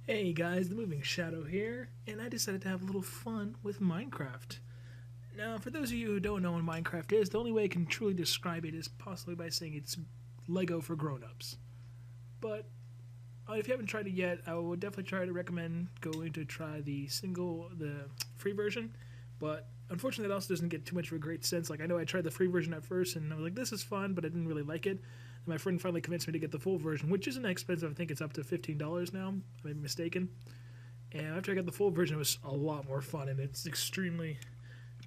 Hey guys, the Moving Shadow here, and I decided to have a little fun with Minecraft. Now, for those of you who don't know what Minecraft is, the only way I can truly describe it is possibly by saying it's Lego for grown-ups. But if you haven't tried it yet, I would definitely try to recommend going to try the free version. But unfortunately, that also doesn't get too much of a great sense. Like, I know I tried the free version at first, and I was like, this is fun, but I didn't really like it. My friend finally convinced me to get the full version, which isn't expensive. I think it's up to $15 now. I may be mistaken. And after I got the full version, it was a lot more fun, and it's extremely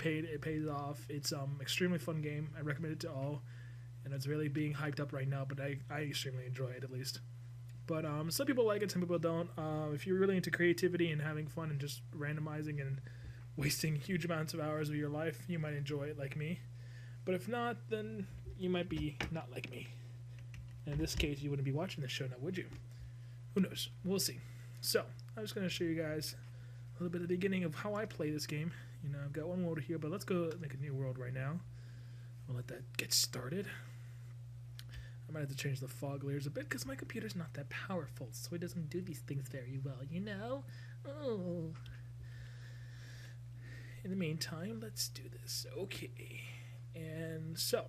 it pays off. It's extremely fun game. I recommend it to all, and it's really being hyped up right now. But I extremely enjoy it, at least. But some people like it, some people don't. If you're really into creativity and having fun and just randomizing and wasting huge amounts of hours of your life, you might enjoy it like me. But if not, then you might be not like me. In this case, you wouldn't be watching this show now, would you? Who knows? We'll see. So, I'm just going to show you guys a little bit of the beginning of how I play this game. You know, I've got one world here, but let's go make a new world right now. We'll let that get started. I might have to change the fog layers a bit because my computer's not that powerful, so it doesn't do these things very well, you know? Oh. In the meantime, let's do this. Okay. And so,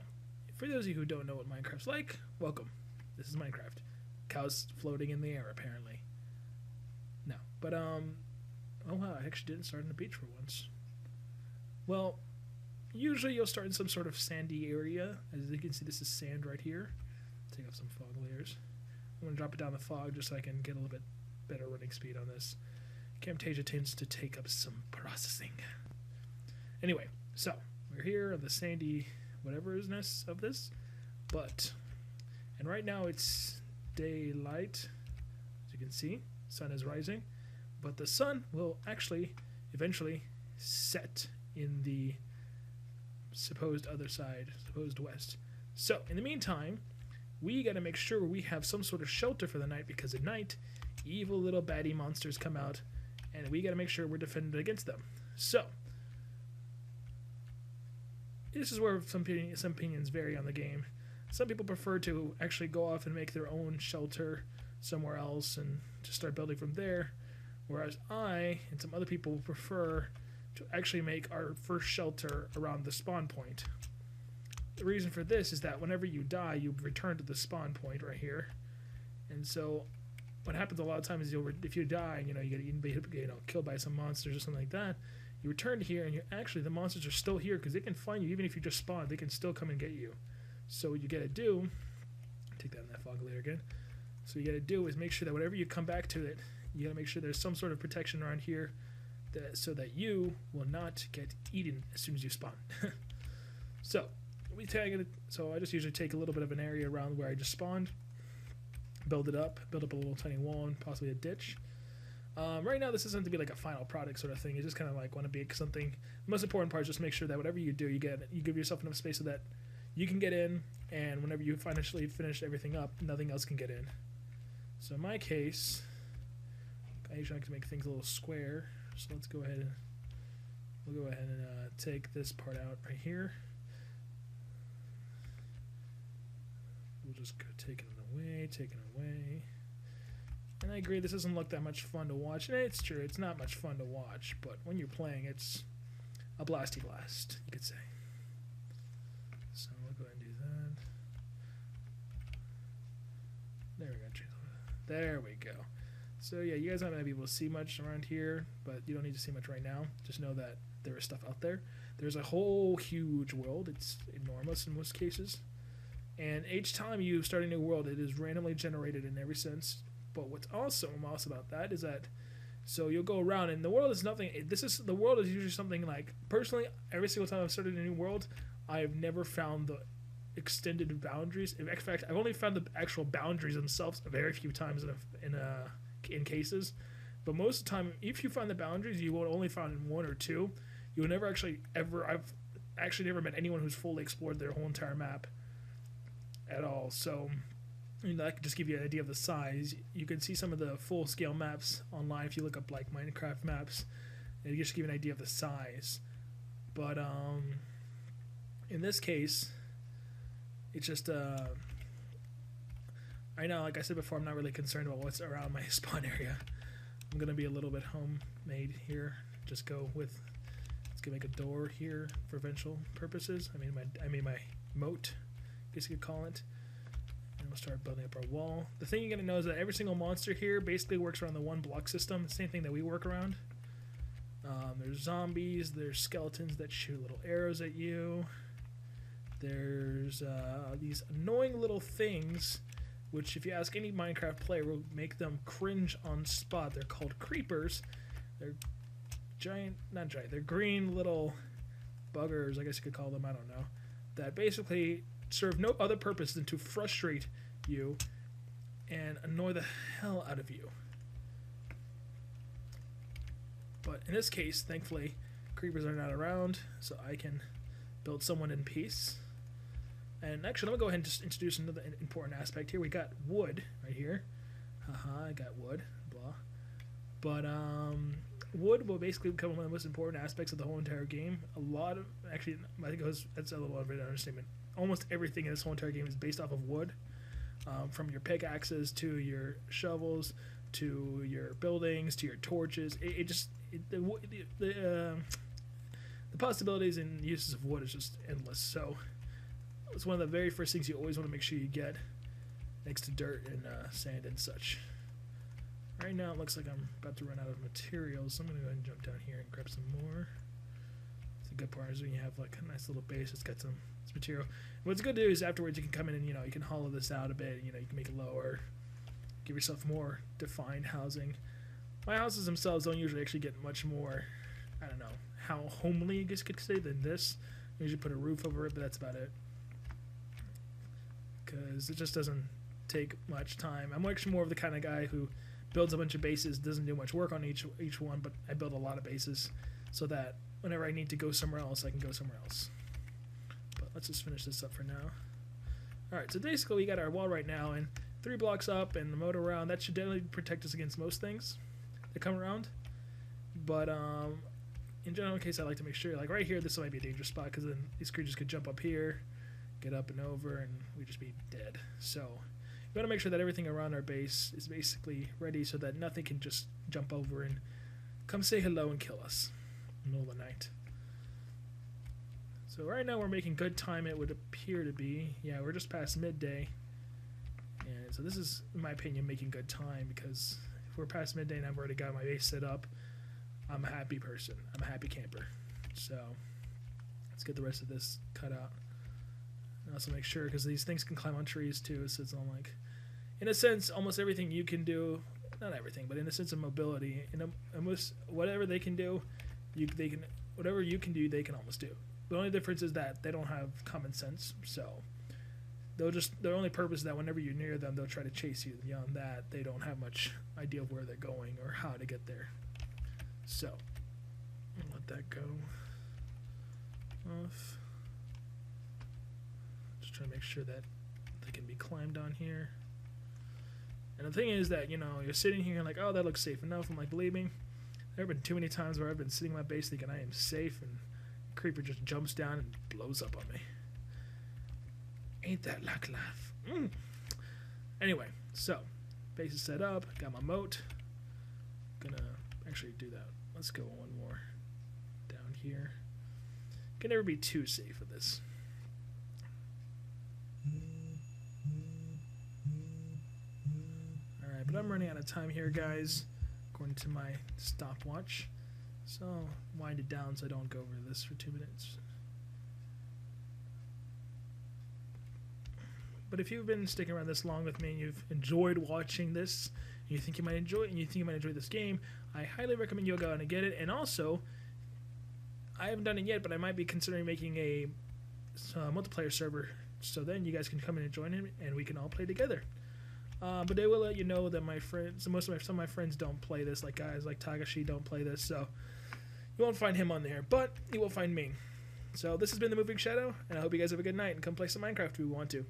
for those of you who don't know what Minecraft's like, welcome. This is Minecraft. Cows floating in the air, apparently. No. But, oh wow, I actually didn't start on the beach for once. Well, usually you'll start in some sort of sandy area. As you can see, this is sand right here. Take off some fog layers. I'm going to drop it down the fog just so I can get a little bit better running speed on this. Camtasia tends to take up some processing. Anyway, so, we're here on the sandy whatever-isness of this, and right now it's daylight, as you can see, sun is rising, but the sun will actually eventually set in the supposed other side, supposed west. So in the meantime, we got to make sure we have some sort of shelter for the night, because at night evil little baddie monsters come out, and we got to make sure we're defended against them. So this is where some opinions vary on the game. Some people prefer to actually go off and make their own shelter somewhere else and just start building from there, whereas I and some other people prefer to actually make our first shelter around the spawn point. The reason for this is that whenever you die, you return to the spawn point right here, and so what happens a lot of times is if you die, you get eaten, killed by some monsters or something like that. You return to here, and the monsters are still here because they can find you even if you just spawn. They can still come and get you. So what you gotta do, take that in that fog layer again. So what you gotta do is make sure that whenever you come back to it, you gotta make sure there's some sort of protection around here, so that you will not get eaten as soon as you spawn. So I just usually take a little bit of an area around where I just spawned, build up a little tiny wall and possibly a ditch. Right now, this isn't to be like a final product sort of thing. You just kind of like want to be something. The most important part is just make sure that whatever you do, you give yourself enough space so that you can get in, and whenever you finally finish everything up, nothing else can get in. So in my case, I usually like to make things a little square. So let's go ahead and take this part out right here. We'll just go taking it away. And I agree, this doesn't look that much fun to watch. And it's true, it's not much fun to watch, but when you're playing, it's a blasty blast, you could say. So we'll go ahead and do that. There we go. There we go. So yeah, you guys might not be able to see much around here, but you don't need to see much right now. Just know that there is stuff out there. There's a whole huge world. It's enormous in most cases. And each time you start a new world, it is randomly generated in every sense. But what's awesome about that is that, so you'll go around and the world is nothing. The world is usually something like, personally, every single time I've started a new world, I have never found the extended boundaries. In fact, I've only found the actual boundaries themselves very few times in cases. But most of the time, if you find the boundaries, you will only find one or two. You will never I've actually never met anyone who's fully explored their whole entire map at all. So I can just give you an idea of the size. You can see some of the full-scale maps online if you look up like Minecraft maps. It just give you an idea of the size. But in this case, it's just right now, like I said before, I'm not really concerned about what's around my spawn area. I'm gonna be a little bit homemade here. Just go with, let's go make a door here for eventual purposes. I mean my moat, I guess you could call it. And we'll start building up our wall. The thing you gotta know is that every single monster here basically works around the one block system. Same thing that we work around. There's zombies, there's skeletons that shoot little arrows at you. There's these annoying little things, which if you ask any Minecraft player will make them cringe on spot. They're called creepers. They're not giant, they're green little buggers, I guess you could call them, I don't know, that basically serve no other purpose than to frustrate you and annoy the hell out of you. But in this case, thankfully, creepers are not around, so I can build someone in peace. And actually, I'm going to go ahead and just introduce another important aspect here. We got wood right here. Haha, I got wood, blah. But wood will basically become one of the most important aspects of the whole entire game. Actually, I think that's a little bit of an understatement. Almost everything in this whole entire game is based off of wood. From your pickaxes to your shovels to your buildings to your torches. The possibilities and uses of wood is just endless. So it's one of the very first things you always want to make sure you get next to dirt and sand and such. Right now it looks like I'm about to run out of materials, so I'm going to go ahead and jump down here and grab some more. The good part is when you have like a nice little base, it's got some material. And what's good to do is afterwards you can come in and you can hollow this out a bit. You can make it lower, give yourself more defined housing. My houses themselves don't usually actually get much more, I don't know, how homely I guess you could say than this. I usually put a roof over it, but that's about it. Because it just doesn't take much time. I'm actually more of the kind of guy who builds a bunch of bases, doesn't do much work on each one, but I build a lot of bases so that whenever I need to go somewhere else, I can go somewhere else. But let's just finish this up for now. Alright, so basically we got our wall right now, and 3 blocks up and the moat around. That should definitely protect us against most things that come around. But in general case, I like to make sure, like right here, this might be a dangerous spot because then these creatures could jump up here, get up and over, and we'd just be dead. So we want to make sure that everything around our base is basically ready so that nothing can just jump over and come say hello and kill us in the middle of the night. So right now we're making good time, it would appear to be. Yeah, we're just past midday. And so this is, in my opinion, making good time, because if we're past midday and I've already got my base set up, I'm a happy person. I'm a happy camper. So let's get the rest of this cut out. And also make sure, because these things can climb on trees too, so it's all like, in a sense, almost everything you can do, not everything, but in a sense of mobility, almost whatever they can do, whatever you can do, they can almost do. The only difference is that they don't have common sense, so their only purpose is that whenever you're near them, they'll try to chase you. Beyond that, they don't have much idea of where they're going or how to get there. So I'll let that go off. Just trying to make sure that they can be climbed on here. And the thing is that, you're sitting here and like, oh, that looks safe enough. I'm like, believe me, there have been too many times where I've been sitting in my base thinking I am safe, and a creeper just jumps down and blows up on me. Ain't that like life? Anyway, so base is set up. Got my moat. Gonna actually do that. Let's go one more down here. Can never be too safe with this. Alright, but I'm running out of time here, guys, according to my stopwatch. So I'll wind it down so I don't go over this for 2 minutes. But if you've been sticking around this long with me and you've enjoyed watching this, and you think you might enjoy it, and you think you might enjoy this game, I highly recommend you go out and get it. And also, I haven't done it yet, but I might be considering making a multiplayer server, so then you guys can come in and join in, and we can all play together. But I will let you know that my friends, some of my friends don't play this, like guys like Tagashi don't play this, so you won't find him on there, but you will find me. So this has been The Moving Shadow, and I hope you guys have a good night and come play some Minecraft if you want to.